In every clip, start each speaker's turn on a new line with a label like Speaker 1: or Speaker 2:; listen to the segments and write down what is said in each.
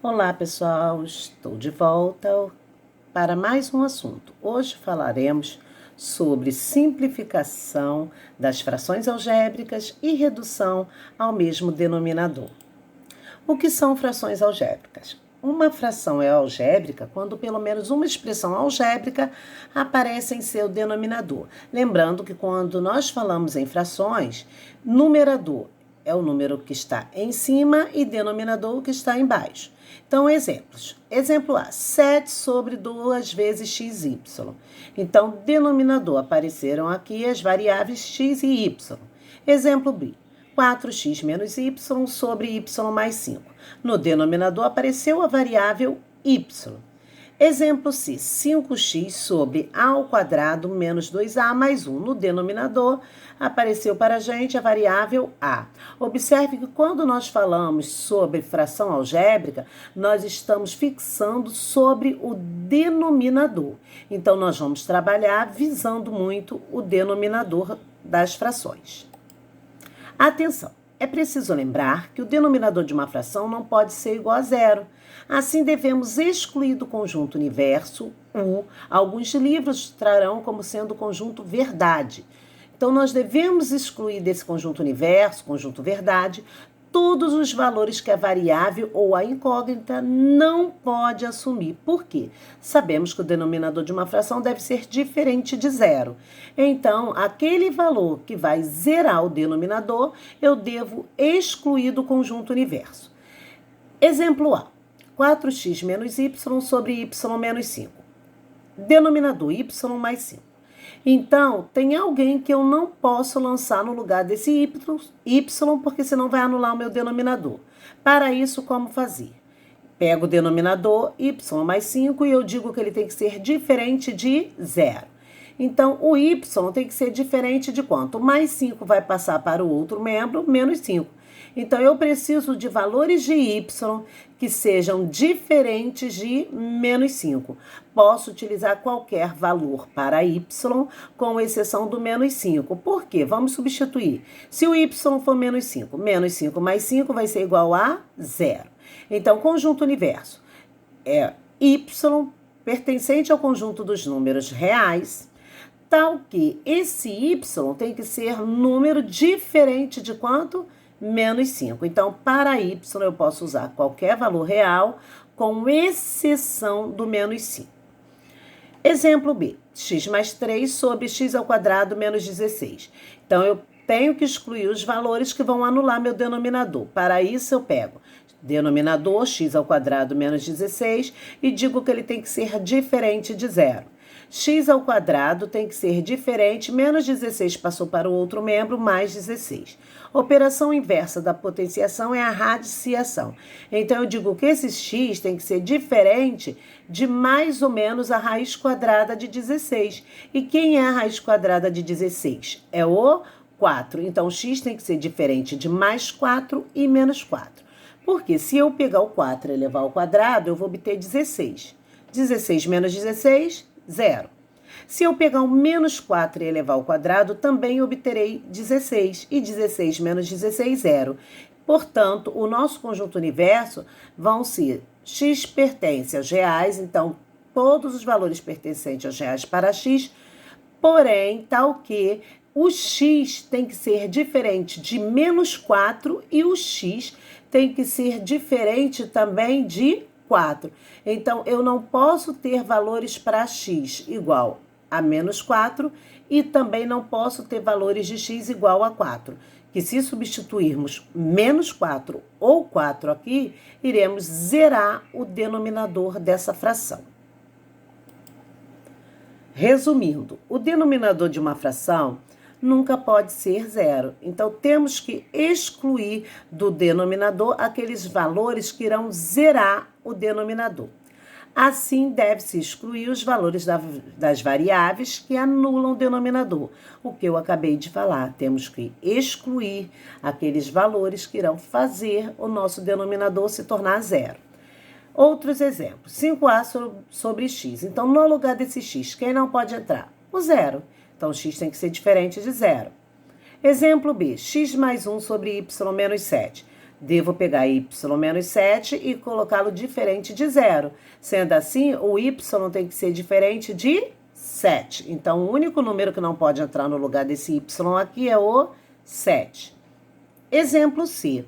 Speaker 1: Olá, pessoal, estou de volta para mais um assunto. Hoje falaremos sobre simplificação das frações algébricas e redução ao mesmo denominador. O que são frações algébricas? Uma fração é algébrica quando pelo menos uma expressão algébrica aparece em seu denominador. Lembrando que quando nós falamos em frações, numerador é o número que está em cima e denominador o que está embaixo. Então, exemplos. Exemplo A, 7 sobre 2 vezes xy. Então, denominador, apareceram aqui as variáveis x e y. Exemplo B, 4x menos y sobre y mais 5. No denominador apareceu a variável y. Exemplo C, 5x sobre a ao quadrado menos 2a mais 1. No denominador, apareceu para a gente a variável a. Observe que quando nós falamos sobre fração algébrica, nós estamos fixando sobre o denominador. Então, nós vamos trabalhar visando muito o denominador das frações. Atenção! É preciso lembrar que o denominador de uma fração não pode ser igual a zero. Assim, devemos excluir do conjunto universo U. Alguns livros trarão como sendo o conjunto verdade. Então, nós devemos excluir desse conjunto universo, conjunto verdade, todos os valores que a variável ou a incógnita não pode assumir. Por quê? Sabemos que o denominador de uma fração deve ser diferente de zero. Então, aquele valor que vai zerar o denominador, eu devo excluir do conjunto universo. Exemplo A, 4x menos y sobre y menos 5. Denominador y mais 5. Então, tem alguém que eu não posso lançar no lugar desse y, porque senão vai anular o meu denominador. Para isso, como fazer? Pego o denominador y mais 5 e eu digo que ele tem que ser diferente de zero. Então, o y tem que ser diferente de quanto? Mais 5 vai passar para o outro membro, menos 5. Então, eu preciso de valores de y que sejam diferentes de menos 5. Posso utilizar qualquer valor para y, com exceção do menos 5. Por quê? Vamos substituir. Se o y for menos 5 mais 5 vai ser igual a zero. Então, conjunto universo é y pertencente ao conjunto dos números reais, tal que esse y tem que ser número diferente de quanto? Menos 5. Então, para y, eu posso usar qualquer valor real, com exceção do menos 5. Exemplo B, x mais 3 sobre x ao quadrado menos 16. Então, eu tenho que excluir os valores que vão anular meu denominador. Para isso, eu pego denominador, x ao quadrado menos 16, e digo que ele tem que ser diferente de zero. X ao quadrado tem que ser diferente, menos 16 passou para o outro membro, mais 16. Operação inversa da potenciação é a radiciação. Então, eu digo que esse x tem que ser diferente de mais ou menos a raiz quadrada de 16. E quem é a raiz quadrada de 16? É o 4. Então, x tem que ser diferente de mais 4 e menos 4. Porque se eu pegar o 4 e levar ao quadrado, eu vou obter 16. 16 menos 16, 0. Se eu pegar o menos 4 e elevar ao quadrado, também obterei 16. E 16 menos 16, 0. Portanto, o nosso conjunto universo vão ser x pertence aos reais, então todos os valores pertencentes aos reais para x, porém, tal que o x tem que ser diferente de menos 4 e o x tem que ser diferente também de 4. Então, eu não posso ter valores para x igual a menos 4 e também não posso ter valores de x igual a 4. Que se substituirmos menos 4 ou 4 aqui, iremos zerar o denominador dessa fração. Resumindo, o denominador de uma fração nunca pode ser zero. Então, temos que excluir do denominador aqueles valores que irão zerar o denominador. Assim, deve-se excluir os valores das variáveis que anulam o denominador. O que eu acabei de falar, temos que excluir aqueles valores que irão fazer o nosso denominador se tornar zero. Outros exemplos, 5a sobre x. Então, no lugar desse x, quem não pode entrar? O zero. Então, x tem que ser diferente de zero. Exemplo B, x mais 1 sobre y menos 7. Devo pegar y menos 7 e colocá-lo diferente de 0. Sendo assim, o y tem que ser diferente de 7. Então, o único número que não pode entrar no lugar desse y aqui é o 7. Exemplo C.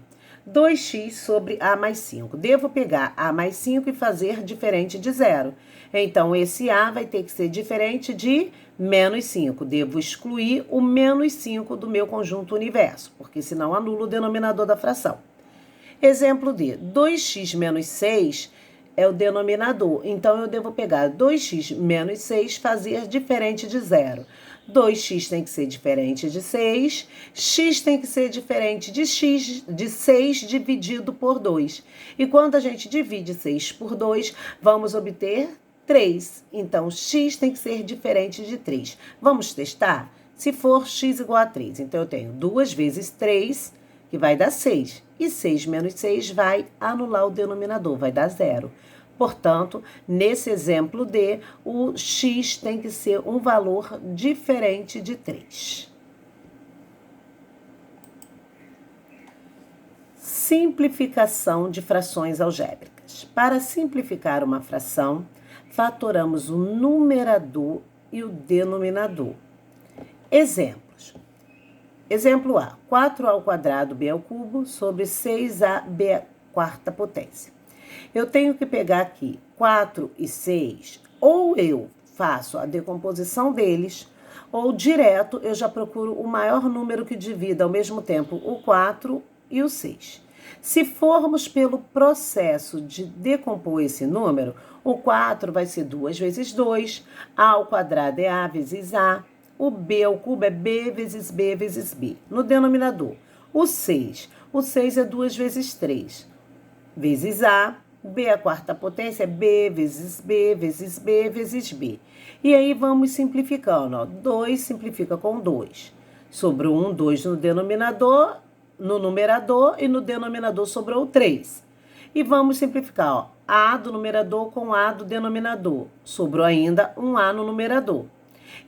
Speaker 1: 2x sobre a mais 5. Devo pegar a mais 5 e fazer diferente de 0. Então, esse a vai ter que ser diferente de menos 5. Devo excluir o menos 5 do meu conjunto universo, porque senão anulo o denominador da fração. Exemplo D. 2x menos 6 é o denominador. Então, eu devo pegar 2x menos 6 e fazer diferente de 0. 2x tem que ser diferente de 6, x tem que ser diferente de 6 dividido por 2. E quando a gente divide 6 por 2, vamos obter 3. Então, x tem que ser diferente de 3. Vamos testar? Se for x igual a 3, então eu tenho 2 vezes 3, que vai dar 6. E 6 menos 6 vai anular o denominador, vai dar 0. Portanto, nesse exemplo D, o x tem que ser um valor diferente de 3. Simplificação de frações algébricas. Para simplificar uma fração, fatoramos o numerador e o denominador. Exemplos. Exemplo A, 4 ao quadrado b ao cubo sobre 6ab à quarta potência. Eu tenho que pegar aqui 4 e 6, ou eu faço a decomposição deles, ou direto eu já procuro o maior número que divida ao mesmo tempo o 4 e o 6. Se formos pelo processo de decompor esse número, o 4 vai ser 2 vezes 2, a ao quadrado é a vezes a, o b ao cubo é b vezes b vezes b. No denominador, o 6 é 2 vezes 3, vezes a, b à quarta potência é b vezes b vezes b vezes b. E aí vamos simplificando, ó. 2 simplifica com 2. Sobrou 1, 2 no denominador, no numerador, e no denominador sobrou 3. E vamos simplificar, ó. A do numerador com A do denominador. Sobrou ainda um A no numerador.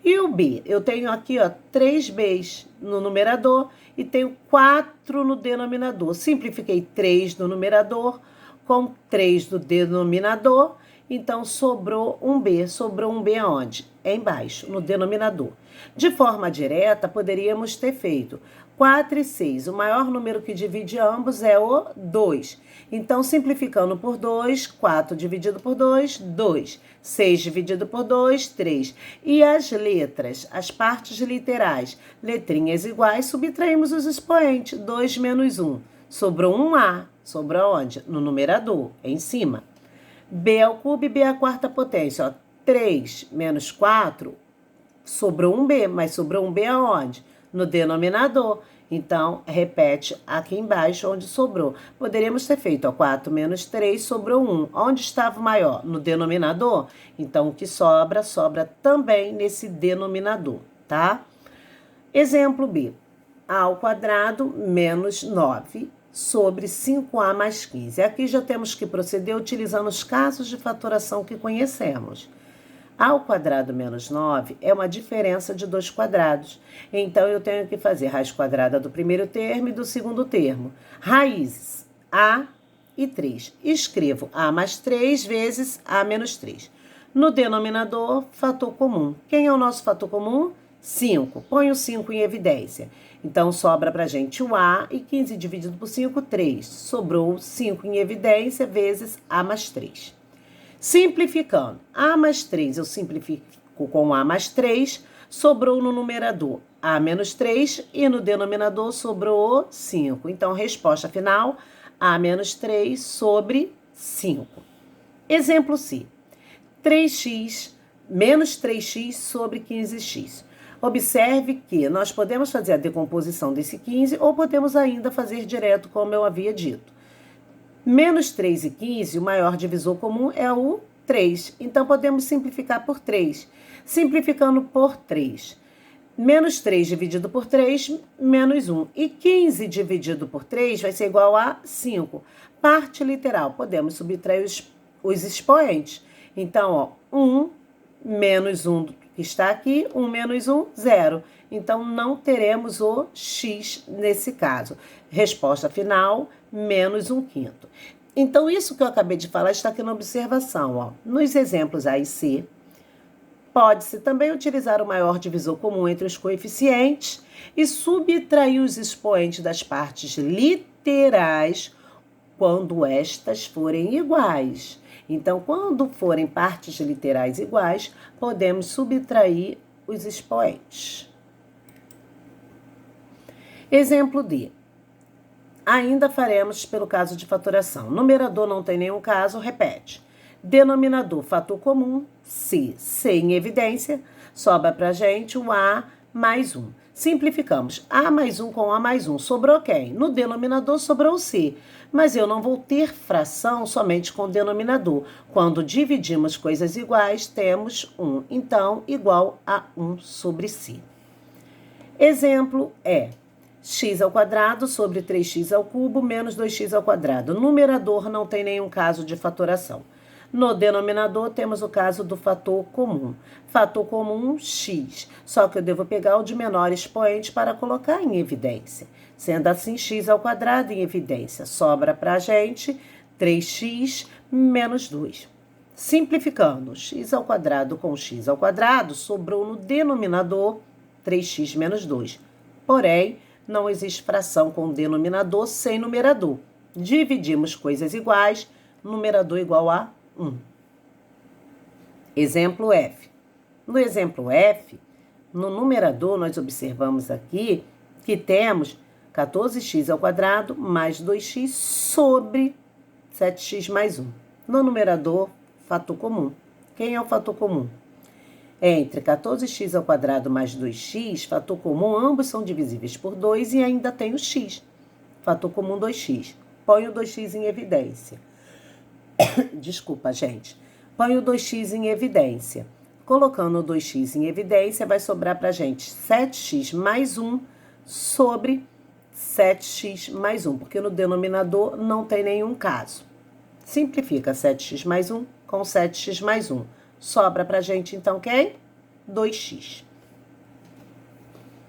Speaker 1: E o B? Eu tenho aqui, ó, 3 Bs no numerador e tenho 4 no denominador. Simplifiquei 3 no numerador com 3 do denominador, então sobrou um B. Sobrou um B aonde? É embaixo, no denominador. De forma direta, poderíamos ter feito 4 e 6. O maior número que divide ambos é o 2. Então, simplificando por 2, 4 dividido por 2, 2. 6 dividido por 2, 3. E as letras, as partes literais, letrinhas iguais, subtraímos os expoentes. 2 menos 1. Sobrou um A. Sobrou onde? No numerador, em cima. B ao cubo e B à quarta potência. Ó, 3 menos 4, sobrou um B, mas sobrou um B aonde? No denominador. Então, repete aqui embaixo onde sobrou. Poderíamos ter feito, ó, 4 menos 3, sobrou 1. Onde estava o maior? No denominador. Então, o que sobra, sobra também nesse denominador, tá? Exemplo B. A ao quadrado menos 9 sobre 5A mais 15. Aqui já temos que proceder utilizando os casos de fatoração que conhecemos. A ao quadrado menos 9 é uma diferença de 2 quadrados. Então, eu tenho que fazer raiz quadrada do primeiro termo e do segundo termo. Raízes A e 3. Escrevo A mais 3 vezes A menos 3. No denominador, fator comum. Quem é o nosso fator comum? 5. Põe o 5 em evidência. Então, sobra pra gente o A e 15 dividido por 5, 3. Sobrou 5 em evidência vezes A mais 3. Simplificando, A mais 3 eu simplifico com A mais 3, sobrou no numerador A menos 3 e no denominador sobrou 5. Então, resposta final, A menos 3 sobre 5. Exemplo C, 3x menos 3x sobre 15x. Observe que nós podemos fazer a decomposição desse 15 ou podemos ainda fazer direto, como eu havia dito. Menos 3 e 15, o maior divisor comum é o 3. Então, podemos simplificar por 3. Simplificando por 3. Menos 3 dividido por 3, menos 1. E 15 dividido por 3 vai ser igual a 5. Parte literal, podemos subtrair os expoentes. Então, ó, 1 menos 1 que está aqui, 1 menos 1, 0. então não teremos o x nesse caso. Resposta final, menos 1/5. Então, isso que eu acabei de falar está aqui na observação, ó. Nos exemplos A e C, pode-se também utilizar o maior divisor comum entre os coeficientes e subtrair os expoentes das partes literais quando estas forem iguais. Então, quando forem partes literais iguais, podemos subtrair os expoentes. Exemplo D. Ainda faremos pelo caso de fatoração. Numerador não tem nenhum caso, repete. Denominador, fator comum, C. C em evidência, sobra pra gente o A mais 1. Simplificamos. A mais 1 com A mais 1. Sobrou quem? No denominador sobrou C. Mas eu não vou ter fração somente com o denominador. Quando dividimos coisas iguais, temos 1. Então, igual a 1 sobre C. Exemplo é x ao quadrado sobre 3x ao cubo menos 2x ao quadrado. Numerador não tem nenhum caso de fatoração. No denominador, temos o caso do fator comum. Fator comum, x. Só que eu devo pegar o de menor expoente para colocar em evidência. Sendo assim, x ao quadrado em evidência. Sobra para a gente 3x menos 2. Simplificando, x ao quadrado com x ao quadrado, sobrou no denominador 3x menos 2. Porém, não existe fração com denominador sem numerador. Dividimos coisas iguais, numerador igual a 1. Exemplo F. No exemplo F, no numerador, nós observamos aqui que temos 14x ao quadrado mais 2x sobre 7x mais 1. No numerador, fator comum. Quem é o fator comum? Entre 14x ao quadrado mais 2x, fator comum, ambos são divisíveis por 2 e ainda tem o x. Fator comum 2x. Põe o 2x em evidência. Desculpa, gente. Põe o 2x em evidência. Colocando o 2x em evidência, vai sobrar pra gente 7x mais 1 sobre 7x mais 1, porque no denominador não tem nenhum caso. Simplifica 7x mais 1 com 7x mais 1. Sobra pra gente, então, quem? 2x.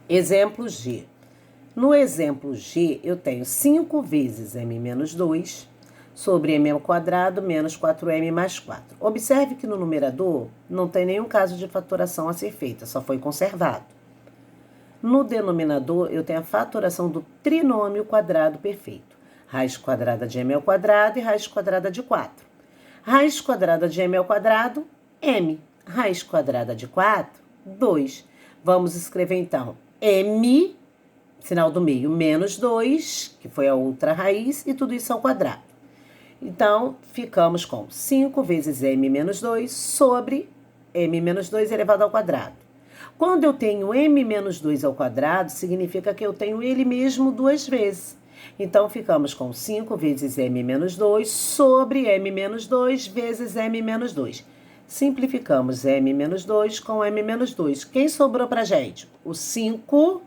Speaker 1: Exemplo G. No exemplo G, eu tenho 5 vezes m menos 2 sobre m ao quadrado menos 4m mais 4. Observe que no numerador não tem nenhum caso de fatoração a ser feita, só foi conservado. No denominador, eu tenho a fatoração do trinômio quadrado perfeito. Raiz quadrada de m ao quadrado e raiz quadrada de 4. Raiz quadrada de m ao quadrado, m. Raiz quadrada de 4, 2. Vamos escrever, então, m, sinal do meio, menos 2, que foi a outra raiz, e tudo isso ao quadrado. Então, ficamos com 5 vezes m menos 2 sobre m menos 2 elevado ao quadrado. Quando eu tenho m menos 2 ao quadrado, significa que eu tenho ele mesmo 2 vezes. Então, ficamos com 5 vezes m menos 2 sobre m menos 2 vezes m menos 2. Simplificamos m menos 2 com m menos 2. Quem sobrou pra gente? O 5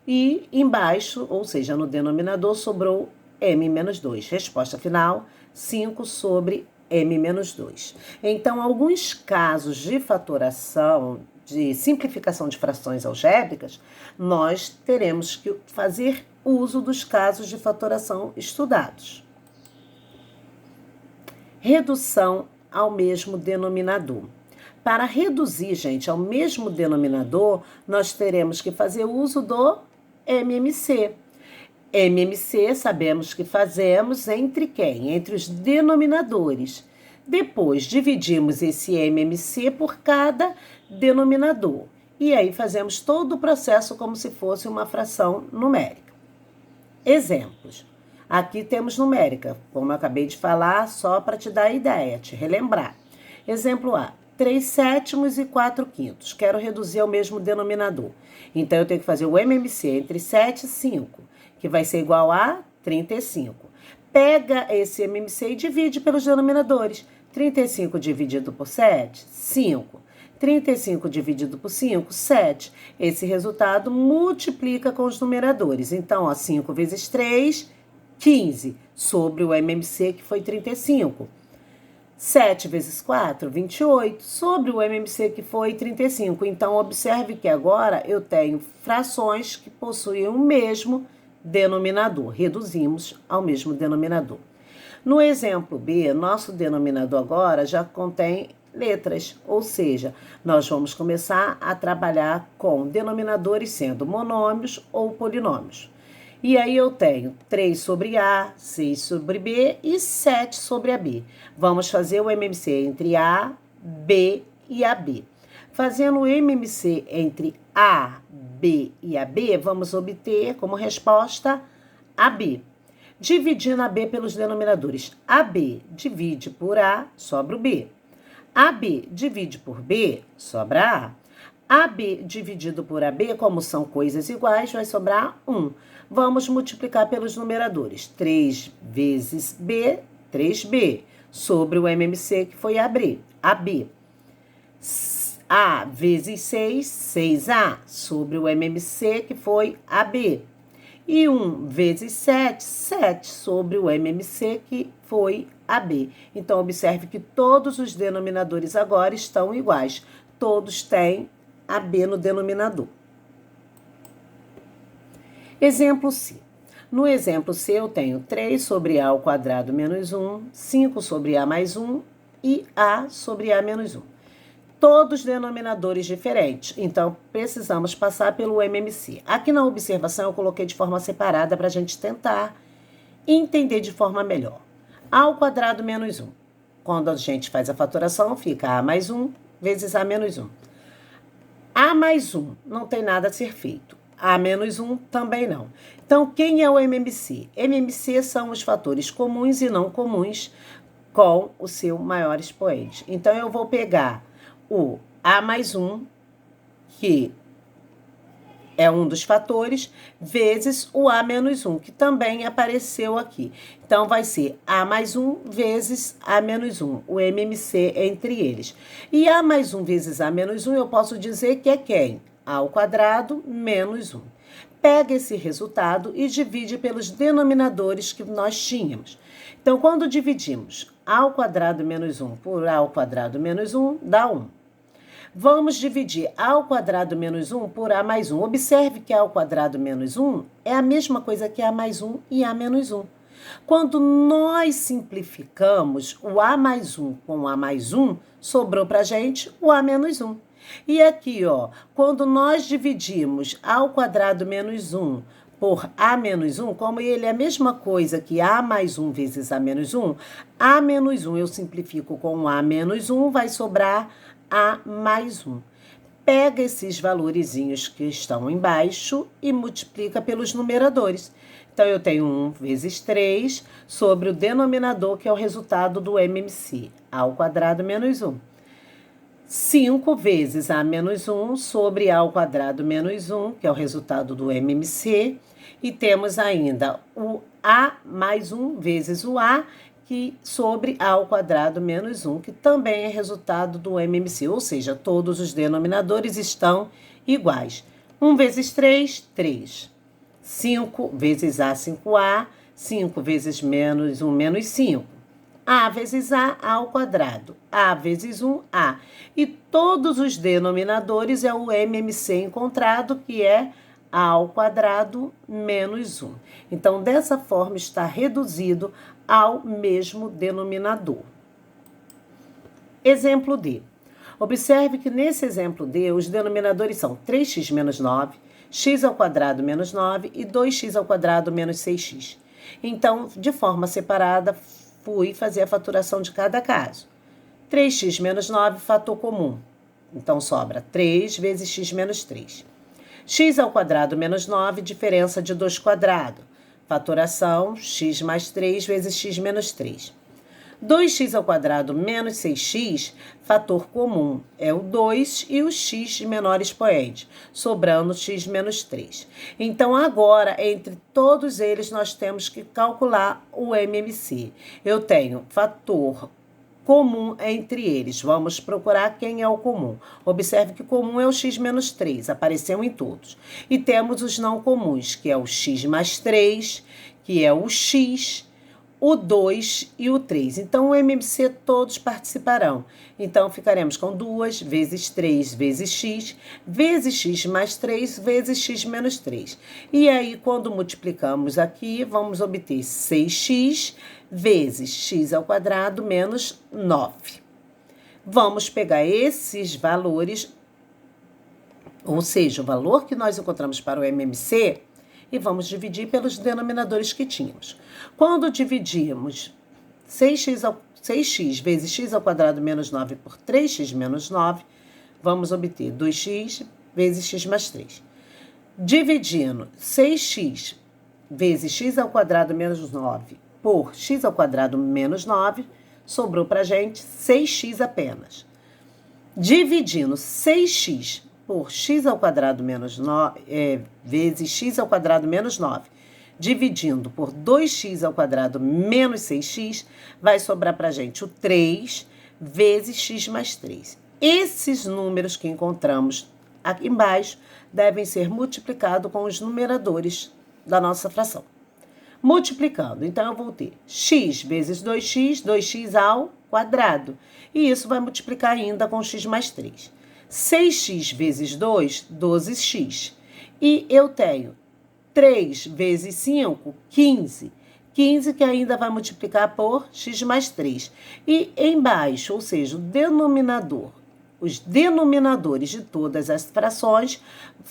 Speaker 1: e embaixo, ou seja, no denominador, sobrou m menos 2. Resposta final, 5 sobre m menos 2. Então, alguns casos de fatoração, de simplificação de frações algébricas, nós teremos que fazer uso dos casos de fatoração estudados. Redução ao mesmo denominador. Para reduzir, gente, ao mesmo denominador, nós teremos que fazer uso do MMC. MMC sabemos que fazemos entre quem? Entre os denominadores. Depois, dividimos esse MMC por cada denominador. E aí fazemos todo o processo como se fosse uma fração numérica. Exemplos. Aqui temos numérica, como eu acabei de falar, só para te dar a ideia, te relembrar. Exemplo A, 3/7 e 4/5. Quero reduzir ao mesmo denominador. Então, eu tenho que fazer o MMC entre 7 e 5, que vai ser igual a 35. Pega esse MMC e divide pelos denominadores. 35 dividido por 7, 5. 35 dividido por 5, 7. Esse resultado multiplica com os numeradores. Então, ó, 5 vezes 3, 15, sobre o MMC, que foi 35. 7 vezes 4, 28, sobre o MMC que foi 35. Então, observe que agora eu tenho frações que possuem o mesmo denominador. Reduzimos ao mesmo denominador. No exemplo B, nosso denominador agora já contém letras, ou seja, nós vamos começar a trabalhar com denominadores sendo monômios ou polinômios. E aí eu tenho 3 sobre A, 6 sobre B e 7 sobre AB. Vamos fazer o MMC entre A, B e AB. Fazendo o MMC entre A, B e AB, vamos obter como resposta AB. Dividindo AB pelos denominadores. AB divide por A, sobra o B. AB divide por B, sobra A. AB dividido por AB, como são coisas iguais, vai sobrar 1. Vamos multiplicar pelos numeradores. 3 vezes B, 3B, sobre o MMC, que foi AB. A vezes 6, 6A, sobre o MMC, que foi AB. E 1 vezes 7, 7, sobre o MMC, que foi AB. Então, observe que todos os denominadores agora estão iguais. Todos têm AB no denominador. Exemplo C. No exemplo C, eu tenho 3 sobre A ao quadrado menos 1, 5 sobre A mais 1 e A sobre A menos 1. Todos denominadores diferentes, então precisamos passar pelo MMC. Aqui na observação eu coloquei de forma separada para a gente tentar entender de forma melhor. A ao quadrado menos 1. Quando a gente faz a fatoração, fica A mais 1 vezes A menos 1. A mais 1 não tem nada a ser feito. A menos 1 também não. Então, quem é o MMC? MMC são os fatores comuns e não comuns com o seu maior expoente. Então, eu vou pegar o A mais 1, que é um dos fatores, vezes o A menos 1, que também apareceu aqui. Então, vai ser A mais 1 vezes A menos 1, o MMC entre eles. E A mais 1 vezes A menos 1, eu posso dizer que é quem? A ao quadrado menos 1. Pega esse resultado e divide pelos denominadores que nós tínhamos. Então, quando dividimos A ao quadrado menos 1 por A ao quadrado menos 1, dá 1. Vamos dividir A ao quadrado menos 1 por A mais 1. Observe que A ao quadrado menos 1 é a mesma coisa que A mais 1 e A menos 1. Quando nós simplificamos o A mais 1 com A mais 1, sobrou para a gente o A menos 1. E aqui, ó, quando nós dividimos A ao quadrado menos 1 por A menos 1, como ele é a mesma coisa que A mais 1 vezes A menos 1, A menos 1 eu simplifico com A menos 1, vai sobrar A mais 1. Pega esses valorezinhos que estão embaixo e multiplica pelos numeradores. Então, eu tenho 1 vezes 3 sobre o denominador, que é o resultado do MMC, A ao quadrado menos 1. 5 vezes A menos 1 sobre A ao quadrado menos 1, que é o resultado do MMC. E temos ainda o A mais 1 vezes o A, que sobre A ao quadrado menos 1, que também é resultado do MMC. Ou seja, todos os denominadores estão iguais. 1 vezes 3, 3. 5 vezes A, 5A. 5 vezes menos 1, menos 5. A vezes A ao quadrado. A vezes 1, A. E todos os denominadores é o MMC encontrado, que é A ao quadrado menos 1. Então, dessa forma, está reduzido ao mesmo denominador. Exemplo D. Observe que nesse exemplo D, os denominadores são 3x menos 9, x ao quadrado menos 9 e 2x ao quadrado menos 6x. Então, de forma separada, fui fazer a faturação de cada caso. 3x menos 9, fator comum. Então, sobra 3 vezes x menos 3. X ao quadrado menos 9, diferença de 2 quadrados. Fatoração, x mais 3 vezes x menos 3. 2x ao quadrado menos 6x, fator comum, é o 2 e o x de menor expoente, sobrando x menos 3. Então, agora, entre todos eles, nós temos que calcular o MMC. Eu tenho fator comum entre eles. Vamos procurar quem é o comum. Observe que o comum é o x menos 3, apareceu em todos. E temos os não comuns, que é o x mais 3, que é o x, o 2 e o 3. Então, o MMC todos participarão. Então, ficaremos com 2 vezes 3 vezes x mais 3 vezes x menos 3. E aí, quando multiplicamos aqui, vamos obter 6x vezes x ao quadrado menos 9. Vamos pegar esses valores, ou seja, o valor que nós encontramos para o MMC, e vamos dividir pelos denominadores que tínhamos. Quando dividimos 6x vezes x ao quadrado menos 9 por 3x menos 9, vamos obter 2x vezes x mais 3. Dividindo 6x vezes x ao quadrado menos 9 por x ao quadrado menos 9, sobrou para a gente 6x apenas. Dividindo 6x por x ao quadrado menos 9, vezes x ao quadrado menos 9, dividindo por 2x ao quadrado menos 6x, vai sobrar para a gente o 3 vezes x mais 3. Esses números que encontramos aqui embaixo devem ser multiplicados com os numeradores da nossa fração. Multiplicando, então eu vou ter x vezes 2x, 2x ao quadrado. E isso vai multiplicar ainda com x mais 3. 6x vezes 2, 12x. E eu tenho 3 vezes 5, 15. 15 que ainda vai multiplicar por x mais 3. E embaixo, ou seja, o denominador, os denominadores de todas as frações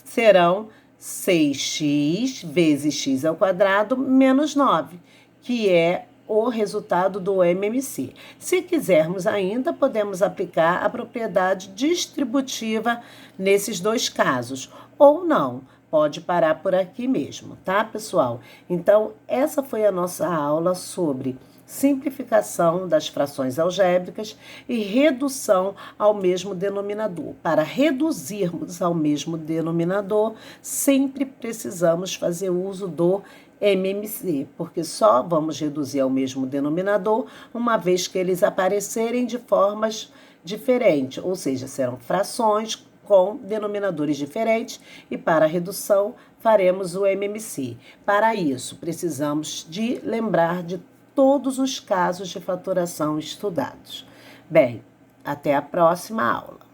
Speaker 1: serão 6x vezes x ao quadrado menos 9, que é o resultado do MMC. Se quisermos ainda, podemos aplicar a propriedade distributiva nesses dois casos, ou não, pode parar por aqui mesmo, tá, pessoal? Então, essa foi a nossa aula sobre simplificação das frações algébricas e redução ao mesmo denominador. Para reduzirmos ao mesmo denominador, sempre precisamos fazer uso do MMC, porque só vamos reduzir ao mesmo denominador uma vez que eles aparecerem de formas diferentes, ou seja, serão frações com denominadores diferentes, e para a redução faremos o MMC. Para isso, precisamos de lembrar de todos os casos de fatoração estudados. Bem, até a próxima aula.